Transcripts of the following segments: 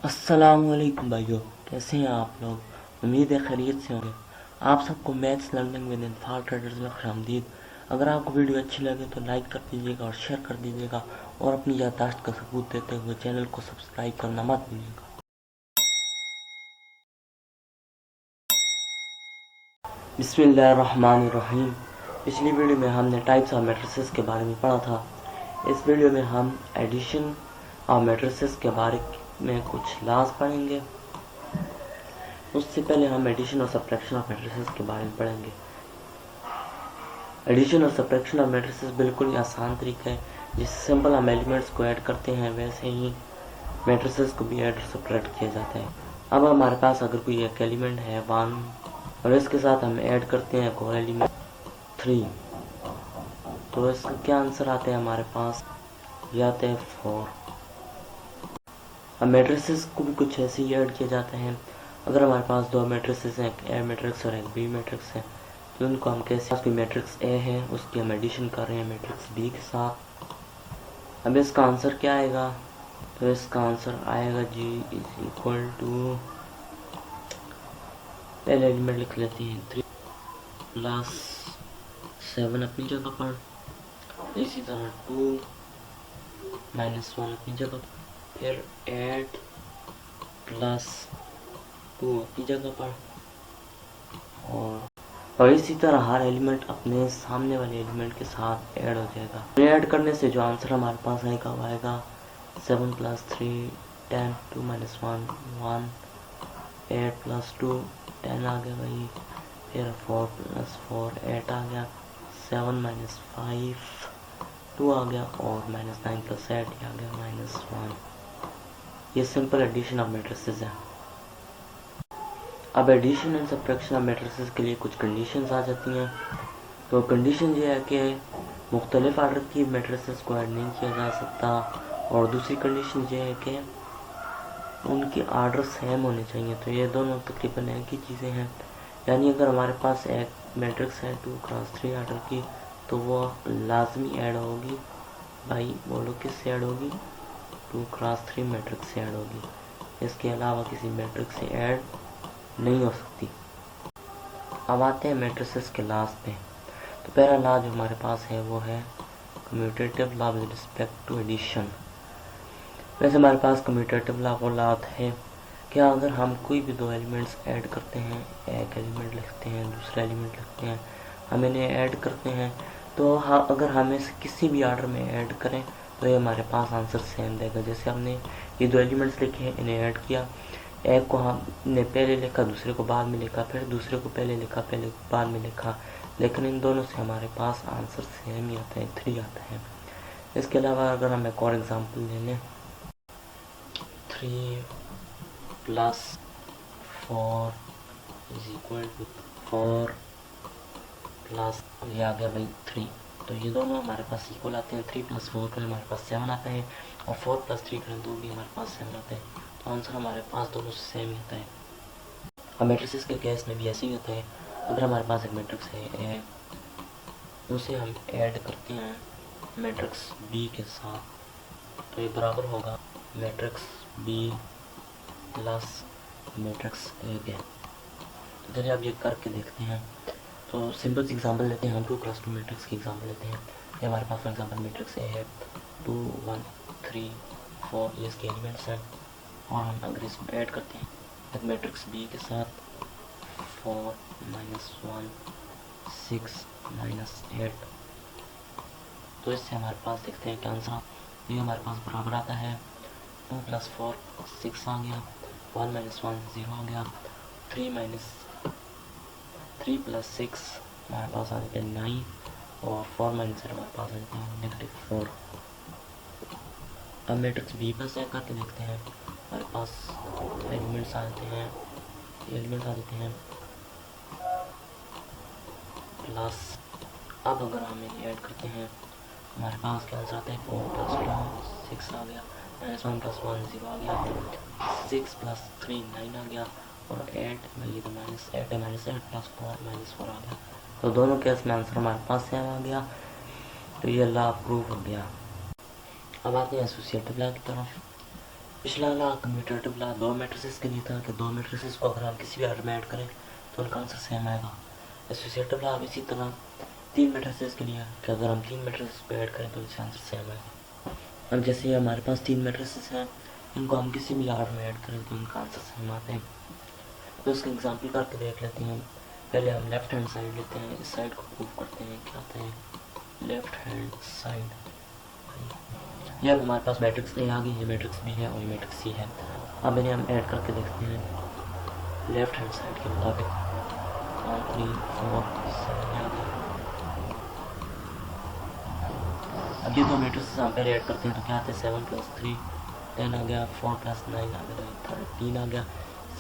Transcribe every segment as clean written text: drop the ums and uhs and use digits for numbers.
अस्सलामुअलैकुम भाइयों, कैसे हैं आप लोग। उम्मीद है खैरियत से होंगे। आप सबको मैथ्स लर्निंग विद इनफाल ट्रेडर्स में खुशामदीद। अगर आपको वीडियो अच्छी लगे तो लाइक कर दीजिएगा और शेयर कर दीजिएगा और अपनी याददाश्त का सबूत देते हुए चैनल को सब्सक्राइब करना मत भूलिएगा। बिस्मिल्लाहिर्रहमानिर्रहीम। पिछली वीडियो में हमने टाइप्स ऑफ मैट्रिसेस के बारे में पढ़ा था। इस वीडियो में हम एडिशन ऑफ मैट्रिसेस के बारे में कुछ लाज पढ़ेंगे। उससे पहले हम एडिशन और सब्ट्रैक्शन ऑफ मैट्रिसेस के बारे में पढ़ेंगे। एडिशन और सब्ट्रैक्शन ऑफ मैट्रिसेस बिल्कुल ही आसान तरीका है। जिससे सिंपल हम एलिमेंट्स को ऐड करते हैं वैसे ही मैट्रिसेस को भी ऐड और सब्ट्रैक्ट किया जाता है। अब हमारे पास अगर कोई एक एलिमेंट है 1 और इसके साथ हम ऐड करते हैं कोई एलिमेंट 3, तो इसका क्या आंसर आता है हमारे पास, ये आता है 4। अब मैट्रिसेस को भी कुछ ऐसे ही ऐड किया जाता है। अगर हमारे पास दो मैट्रिसेस हैं, एक ए मैट्रिक्स और एक बी मैट्रिक्स है, तो उनको हम कैसे, कोई मैट्रिक्स ए है उसकी हम एडिशन कर रहे हैं मैट्रिक्स बी के साथ। अब इसका आंसर क्या आएगा, तो इसका आंसर आएगा जी इज इक्वल टू, पहले एलिमेंट लिख लेते हैं 3 प्लस 7 अपनी जगह पर, इसी तरह 2 माइनस 1 अपनी जगह पर, फिर 8 प्लस 2 अपनी जगह पर, और इसी तरह हर एलिमेंट अपने सामने वाले एलिमेंट के साथ ऐड हो जाएगा। ऐड करने से जो आंसर हमारे पास आएगा वो आएगा 7 प्लस 3 10, 2 माइनस 1 1, 8 प्लस 2 10 आ गया भाई, फिर 4 प्लस 4 8 आ गया, 7 माइनस 5 2 आ गया, और माइनस 9 प्लस 8 आ गया -1। ये सिंपल एडिशन ऑफ मैट्रिसेस है। अब addition and subtraction of matrices के लिए कुछ कंडीशंस आ जाती हैं। तो कंडीशन ये है कि मुख्तलिफ आर्डर की मैट्रिसेस को ऐड नहीं किया जा सकता, और दूसरी कंडीशन ये है कि उनके आर्डर सेम होने चाहिए। तो ये दोनों तकरीबन एक ही चीज़ें हैं। यानी अगर हमारे पास एक मैट्रिक्स है 2 क्रॉस 3 आर्डर की, तो वो लाजमी ऐड होगी। भाई बोलो किससे ऐड होगी, 2 क्रॉस 3 मैट्रिक्स से ऐड होगी। इसके अलावा किसी मैट्रिक्स से ऐड नहीं हो सकती। अब आते हैं मैट्रिसेस के लास्ट पे। तो पहला लॉ जो हमारे पास है वो है commutative law with respect to addition. वैसे हमारे पास कम्यूटेटिव लॉ वो लॉ है कि अगर हम कोई भी दो एलिमेंट्स ऐड करते हैं, एक एलिमेंट लिखते हैं दूसरा एलिमेंट लिखते हैं, हम इन्हें ऐड करते हैं, तो अगर हम इसे किसी भी आर्डर में ऐड करें तो ये हमारे पास आंसर सेम देगा। जैसे हमने ये दो एलिमेंट्स लिखे हैं, इन्हें ऐड किया, एक को हमने पहले लिखा दूसरे को बाद में लिखा, फिर दूसरे को पहले लिखा पहले को बाद में लिखा, लेकिन इन दोनों से हमारे पास आंसर सेम ही आता है, 3 आता है। इसके अलावा अगर हम एक और एग्जांपल ले लें, 3 plus 4 is equal to 4 plus, ये आ गया भाई 3। तो ये दोनों हमारे पास इक्वल आते हैं। 3 प्लस 4 करें हमारे पास 7 आता है, और 4 प्लस 3 करें तो भी हमारे पास 7 आता है। तो आंसर हमारे पास दोनों से सेम ही आता है। अब मैट्रिसेस के केस में भी ऐसे ही होता है। अगर हमारे पास एक मैट्रिक्स है ए, उसे हम ऐड करते हैं मैट्रिक्स बी के साथ, तो ये बराबर होगा matrix B plus matrix A के। तो चलिए अब ये करके देखते हैं। तो सिंपल सी एग्जांपल लेते हैं हम, 2 क्रॉस 2 मैट्रिक्स की एग्जांपल लेते हैं। ये हमारे पास फॉर एग्जांपल मैट्रिक्स ए है, 2 1 3 4 ये इसके एलिमेंट्स हैं, और हम अगर इसको ऐड करते हैं एक मैट्रिक्स बी के साथ 4 माइनस 1 6 माइनस 8, तो इससे हमारे पास देखते हैं कि आंसर ये हमारे पास बराबर आता है 2 प्लस 4 6 आ गया, 1 माइनस 1 0 आ गया, 3 प्लस 6 हमारे पास आ जाता है 9, और 4 माइनस हमारे पास आ जाता है -4। अब मैट्रिक्स बी प्लस ए करके देखते हैं, हमारे पास एलिमेंट्स आ जाते हैं प्लस। अब अगर हम इन्हें ऐड करते हैं हमारे पास क्या आंसर आता है, 4 प्लस 2 6 आ गया, -1 प्लस 1 0 आ गया, 6 प्लस 3 9 आ गया, और 8 ये तो -8 है, -8 प्लस 4 -4 आ गया। तो दोनों केस में आंसर हमारे पास सेम आ गया। तो ये लॉ प्रूव हो गया। अब आते हैं एसोसिएटिव लॉ की तरफ। पिछला वाला कम्यूटेटिव ला 2 मैट्रिसेस के लिए था कि 2 मैट्रिसेस को अगर हम किसी भी ऑर्डर में ऐड करें तो उनका आंसर सेम आएगा। एसोसिएटिव ला इसी तरह 3 मैट्रिसेस के लिए कि अगर हम 3 मैट्रिसेस को ऐड करें तो इसका आंसर सेम आएगा। अब जैसे हमारे पास 3 मैट्रिसेस हैं, इनको हम किसी भी ऑर्डर में ऐड करें तो उनका आंसर सेम आते हैं। तो इसका एग्जाम्पल करके देख लेते हैं। पहले हम लेफ्ट हैंड साइड लेते हैं, इस साइड को प्रूव करते हैं। क्या आता है? Left hand side. ये अब हमारे पास मैट्रिक्स ए आ गई, ये मैट्रिक्स बी है और ये मैट्रिक्स सी है। अब इन्हें हम ऐड करके देखते हैं लेफ्ट हैंड साइड के मुताबिक। 3 4 7 आ गया। अब ये 2 मैट्रिक्स हम पहले ऐड करते हैं तो क्या आता है? 7 + 3 10 आ गया, 4 + 9 आ गया, 13 आ गया,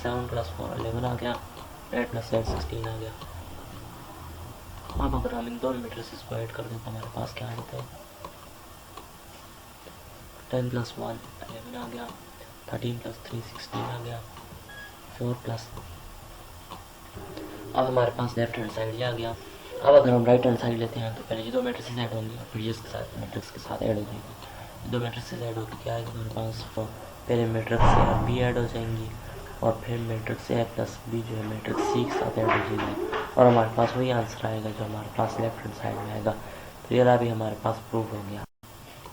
7 + 4 11 आ गया, 8 + 7 16 आ गया। अब अगर हम इन दोनों मैट्रिसेस को ऐड कर दें तो हमारे पास क्या आता है? 10 + 1 11 आ गया, 13 + 3 16 आ गया, 4 अब हमारे पास लेफ्ट हैंड साइड ये आ गया। अब अगर हम राइट हैंड साइड लेते हैं तो पहले ये 2 मैट्रिसेस ऐड होंगी और फिर इसके साथ मैट्रिक्स के साथ ऐड हो जाएगी। 2 मैट्रिसेस ऐड होकर क्या आएगा हमारे पास? पहले मैट्रिक्स ए और बी ऐड हो जाएंगी और फिर मैट्रिक्स ए + बी जो है मैट्रिक्स सी के साथ ऐड हो जाएगी और हमारे पास वही आंसर आएगा जो हमारे पास लेफ्ट हैंड साइड में आएगा। तो ये भी हमारे पास प्रूफ हो गया।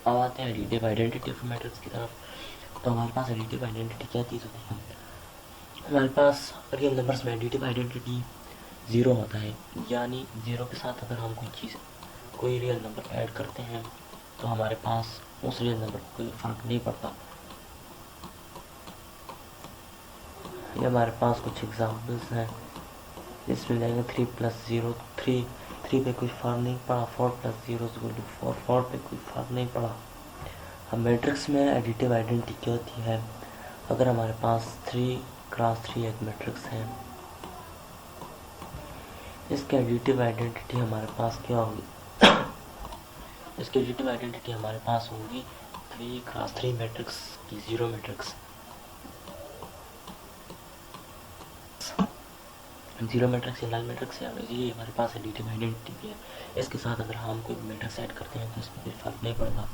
अब आते हैं एडिटिव आइडेंटिटी ऑफ मैट्रिक्स की तरफ। तो हमारे पास एडिटिव आइडेंटिटी क्या चीज़ होती है? हमारे पास रियल नंबर्स में एडिटिव आइडेंटिटी 0 होता है, यानी 0 के साथ अगर हम कोई रियल नंबर ऐड करते हैं तो हमारे पास उस रियल नंबर को कोई फ़र्क नहीं पड़ता। ये हमारे पास कुछ एग्जांपल्स हैं, इसमें लेंगे 3 + 0 3 पे कोई फ़र्क नहीं पड़ा, 4 + 0 = 4 पे कोई फ़र्क नहीं पड़ा। अब मैट्रिक्स में एडिटिव आइडेंटिटी क्या होती है? अगर हमारे पास 3 × 3 एक मैट्रिक्स है, इसकी एडिटिव आइडेंटिटी हमारे पास क्या होगी? इसकी एडिटिव आइडेंटिटी हमारे पास होगी 3 × 3 मैट्रिक्स की 0 मैट्रिक्स। 0 मैट्रिक्स या नल मैट्रिक्स है, ये हमारे पास एडिटिव आइडेंटिटी है। इसके साथ अगर हम कोई मैट्रिक्स ऐड करते हैं तो इसमें कोई फर्क नहीं पड़ता।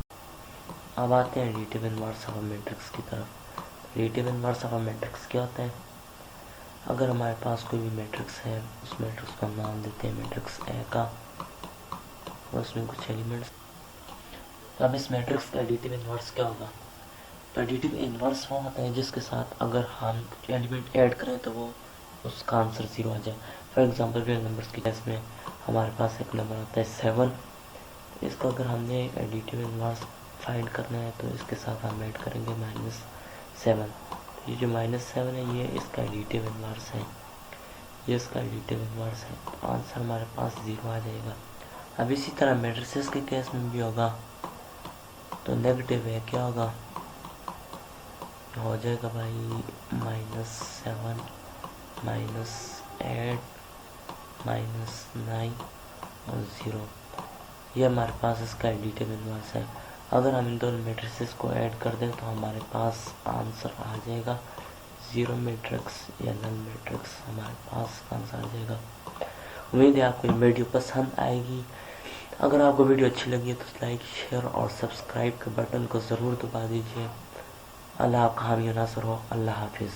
अब आते हैं एडिटिव इनवर्स ऑफ मैट्रिक्स की तरफ। एडिटिव इनवर्स ऑफ मैट्रिक्स क्या होता है? अगर हमारे पास कोई भी मैट्रिक्स है, उस मैट्रिक्स का नाम देते हैं मैट्रिक्स ए का और उसमें कुछ एलिमेंट्स। तो अब इस मैट्रिक्स का एडिटिव इनवर्स क्या होगा? तो एडिटिव इनवर्स वो होता है जिसके साथ अगर हम कुछ एलिमेंट ऐड करें तो वो उसका आंसर 0 आ जाए। फॉर एग्जांपल रियल नंबर्स की केस में हमारे पास एक नंबर आता है 7, तो इसको अगर हमने एडिटिव इनवर्स फाइंड करना है तो इसके साथ हम ऐड करेंगे -7। तो ये जो -7 है ये इसका एडिटिव इनवर्स है, ये इसका एडिटिव इनवर्स है, तो आंसर हमारे पास 0 आ जाएगा। अब इसी तरह मैट्रिसेस के केस में भी होगा। तो नेगेटिव है क्या होगा? हो जाएगा भाई -7 -8 -9 और 0। ये हमारे पास इसका एडिटिव इनवर्स है। अगर हम इन दोनों मैट्रिसेस को ऐड कर दें तो हमारे पास आंसर आ जाएगा 0 मैट्रिक्स या नल मैट्रिक्स, हमारे पास आंसर आ जाएगा। उम्मीद है आपको ये वीडियो पसंद आएगी। अगर आपको वीडियो अच्छी लगी है तो लाइक शेयर और सब्सक्राइब के बटन को ज़रूर दबा दीजिए। अल्लाह आपका हामी नासर हो। अल्लाह हाफिज़।